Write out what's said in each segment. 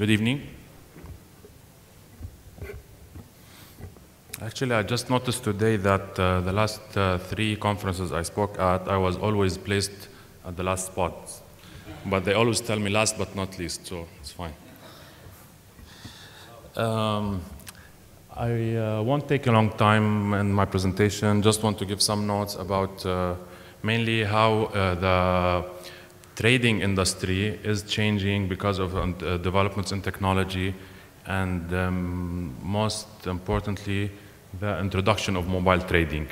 Good evening. Actually, I just noticed today that the last 3 conferences I spoke at, I was always placed at the last spot. But they always tell me last but not least, so it's fine. I won't take a long time in my presentation, just want to give some notes about mainly how the trading industry is changing because of developments in technology and most importantly, the introduction of mobile trading.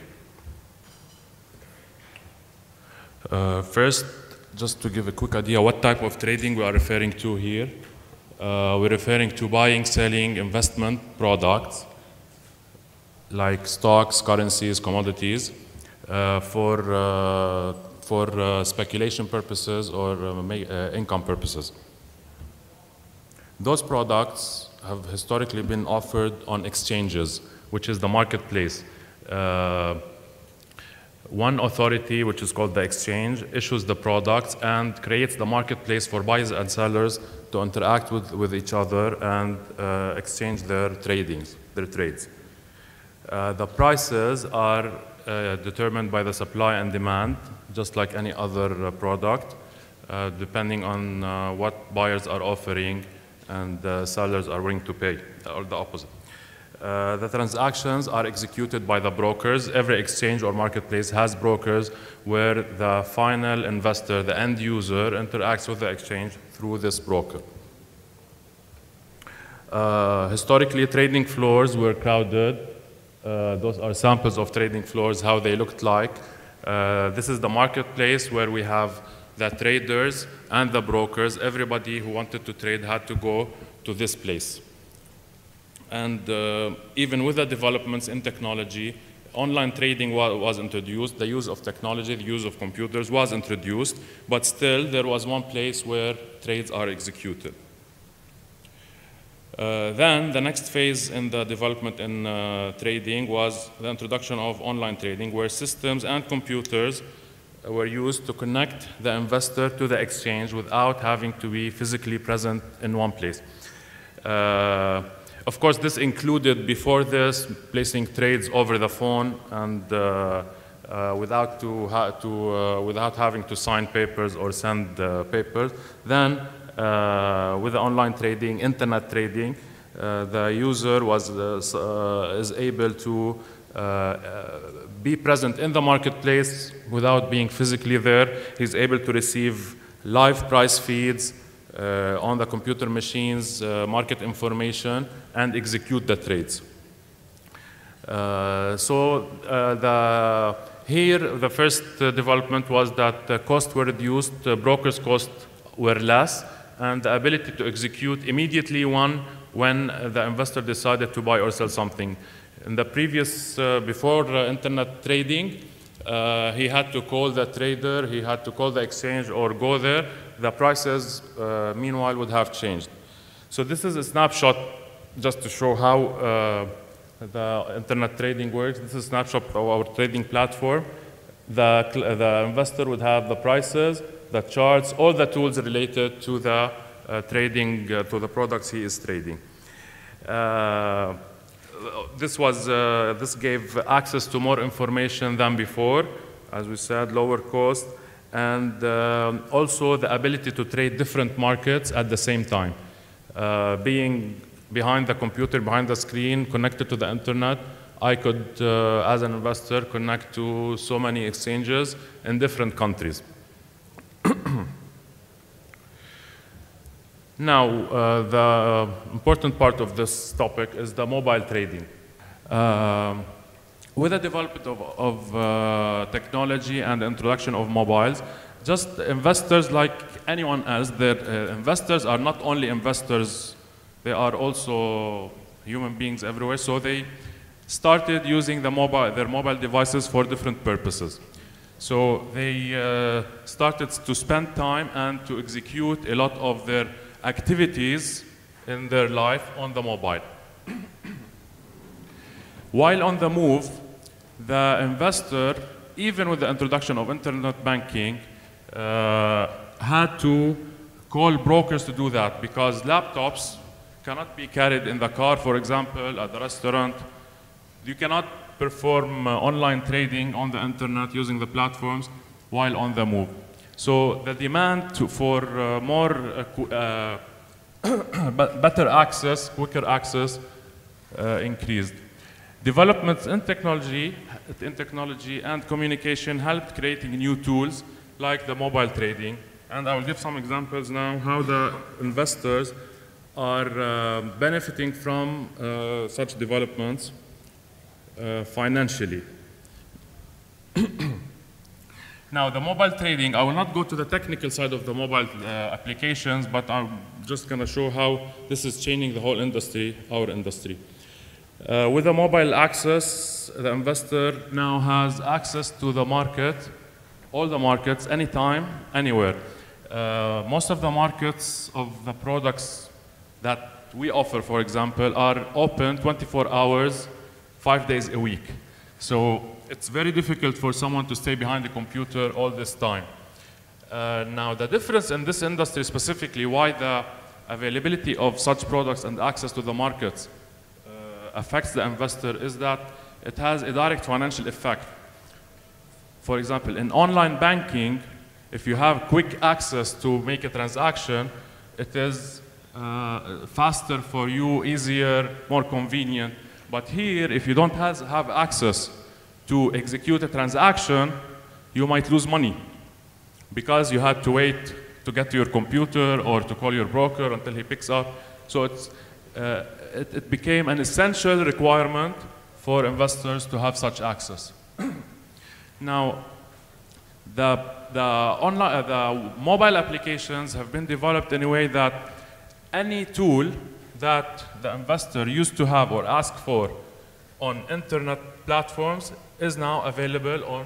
First, just to give a quick idea what type of trading we are referring to here. We're referring to buying, selling investment products like stocks, currencies, commodities for speculation purposes or income purposes. Those products have historically been offered on exchanges, which is the marketplace. One authority, which is called the exchange, issues the products and creates the marketplace for buyers and sellers to interact with each other and exchange their trades. The prices are determined by the supply and demand, just like any other product, depending on what buyers are offering and sellers are willing to pay, or the opposite. The transactions are executed by the brokers. Every exchange or marketplace has brokers where the final investor, the end user, interacts with the exchange through this broker. Historically, trading floors were crowded. Those are samples of trading floors, how they looked like. This is the marketplace where we have the traders and the brokers. Everybody who wanted to trade had to go to this place. And even with the developments in technology, online trading was introduced. The use of technology, the use of computers was introduced, but still there was one place where trades are executed. Then the next phase in the development in trading was the introduction of online trading, where systems and computers were used to connect the investor to the exchange without having to be physically present in one place. Of course, this included, before this, placing trades over the phone and without having to sign papers or send papers. Then, with the online trading, internet trading, the user is able to be present in the marketplace without being physically there. He's able to receive live price feeds on the computer machines, market information, and execute the trades. Here, the first development was that the costs were reduced, brokers' costs were less, and the ability to execute immediately when the investor decided to buy or sell something. In the previous, before internet trading, he had to call the trader, he had to call the exchange or go there. The prices, meanwhile, would have changed. So this is a snapshot just to show how the internet trading works. This is a snapshot of our trading platform. The investor would have the prices, the charts, all the tools related to the trading, to the products he is trading. This gave access to more information than before, as we said, lower cost, and also the ability to trade different markets at the same time. Being behind the computer, behind the screen, connected to the internet, I could, as an investor, connect to so many exchanges in different countries. Now, the important part of this topic is the mobile trading. With the development of technology and the introduction of mobiles, just investors like anyone else, investors are not only investors, they are also human beings everywhere, so they started using their mobile devices for different purposes. So they started to spend time and to execute a lot of their activities in their life on the mobile. While on the move, the investor, even with the introduction of internet banking, had to call brokers to do that, because laptops cannot be carried in the car, for example, at the restaurant. You cannot perform online trading on the internet using the platforms while on the move. So the demand for better access, quicker access increased. Developments in technology and communication helped creating new tools like the mobile trading. And I will give some examples now how the investors are benefiting from such developments financially. Now, the mobile trading, I will not go to the technical side of the mobile applications, but I'm just going to show how this is changing the whole industry, our industry. With the mobile access, the investor now has access to the market, all the markets, anytime, anywhere. Most of the markets of the products that we offer, for example, are open 24 hours, 5 days a week. So it's very difficult for someone to stay behind the computer all this time. Now, the difference in this industry specifically, why the availability of such products and access to the markets affects the investor, is that it has a direct financial effect. For example, in online banking, if you have quick access to make a transaction, it is faster for you, easier, more convenient. But here, if you don't have access to execute a transaction, you might lose money because you had to wait to get to your computer or to call your broker until he picks up. So it became an essential requirement for investors to have such access. Now, the mobile applications have been developed in a way that any tool that the investor used to have or ask for on internet platforms is now available on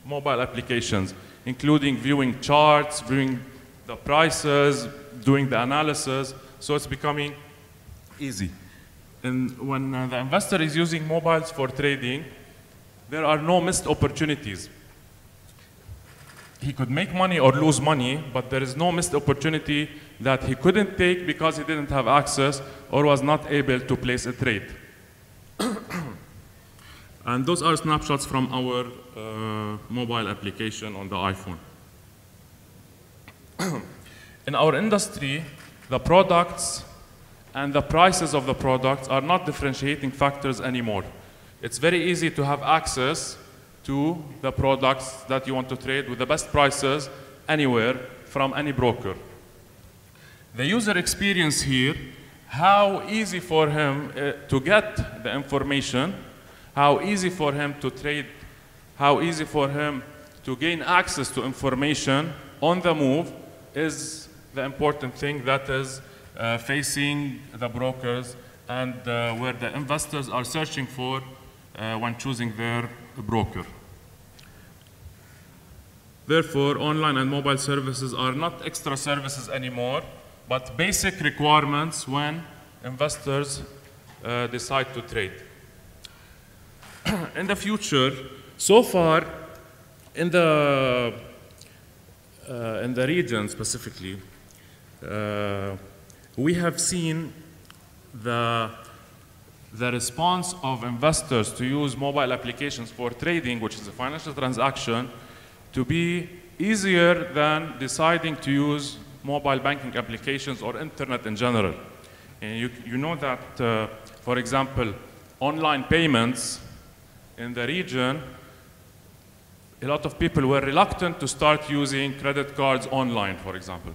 mobile applications, including viewing charts, viewing the prices, doing the analysis. So it's becoming easy. And when the investor is using mobiles for trading, there are no missed opportunities. He could make money or lose money, but there is no missed opportunity that he couldn't take because he didn't have access or was not able to place a trade. And those are snapshots from our mobile application on the iPhone. In our industry, the products and the prices of the products are not differentiating factors anymore. It's very easy to have access to the products that you want to trade with the best prices anywhere from any broker. The user experience here, how easy for him to get the information, how easy for him to trade, how easy for him to gain access to information on the move is the important thing that is facing the brokers and where the investors are searching for when choosing their broker. Therefore, online and mobile services are not extra services anymore, but basic requirements when investors decide to trade. In the future, so far, in the region specifically, we have seen the response of investors to use mobile applications for trading, which is a financial transaction, to be easier than deciding to use mobile banking applications or internet in general. And you know that, for example, online payments in the region, a lot of people were reluctant to start using credit cards online, for example.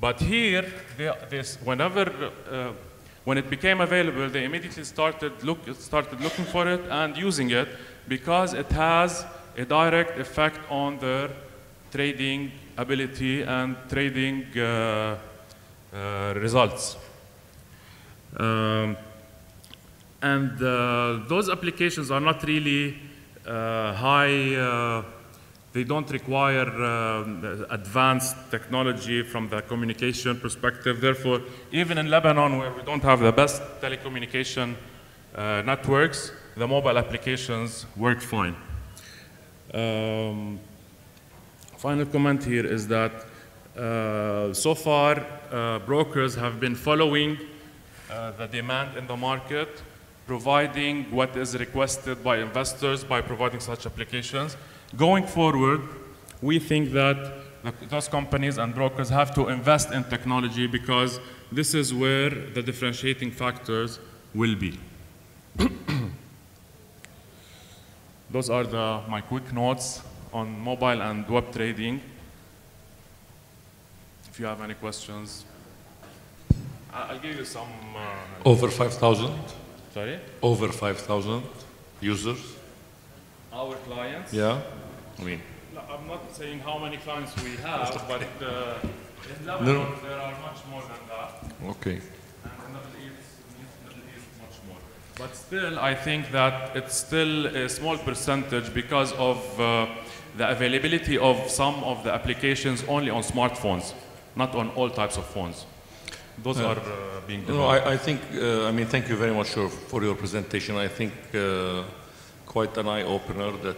But here, when it became available, they immediately started looking for it and using it because it has a direct effect on their trading ability and trading results. Those applications are not really high, they don't require advanced technology from the communication perspective. Therefore, even in Lebanon, where we don't have the best telecommunication networks, the mobile applications work fine. Final comment here is that so far, brokers have been following the demand in the market, providing what is requested by investors by providing such applications. Going forward, we think that those companies and brokers have to invest in technology because this is where the differentiating factors will be. Those are my quick notes on mobile and web trading. If you have any questions, I'll give you some. Over 5,000? Sorry? Over 5,000 users? Our clients? Yeah. I mean. No, I'm not saying how many clients we have, but in Lebanon there are much more than that. Okay. And in the Middle East much more. But still, I think that it's still a small percentage because of the availability of some of the applications only on smartphones, not on all types of phones. Those are being developed. No, I think, I mean, thank you very much for your presentation. I think quite an eye-opener that,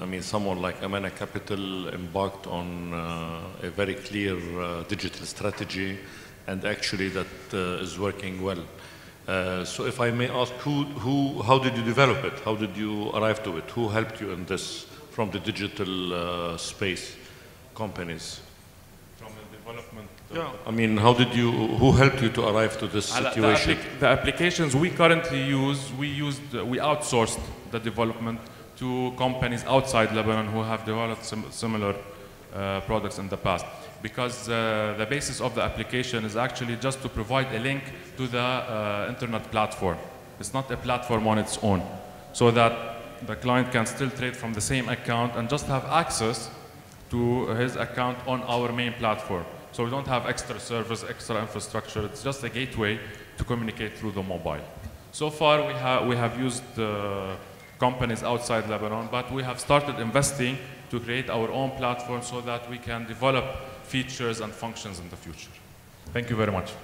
I mean, someone like Amana Capital embarked on a very clear digital strategy, and actually that is working well. So if I may ask, how did you develop it? How did you arrive to it? Who helped you in this from the digital space companies? From the development? Yeah. I mean, who helped you to arrive to this situation? The applications we currently use, we outsourced the development to companies outside Lebanon who have developed similar products in the past. Because the basis of the application is actually just to provide a link to the internet platform. It's not a platform on its own, so that the client can still trade from the same account and just have access to his account on our main platform. So we don't have extra servers, extra infrastructure. It's just a gateway to communicate through the mobile. So far, we have used companies outside Lebanon, but we have started investing to create our own platform so that we can develop features and functions in the future. Thank you very much.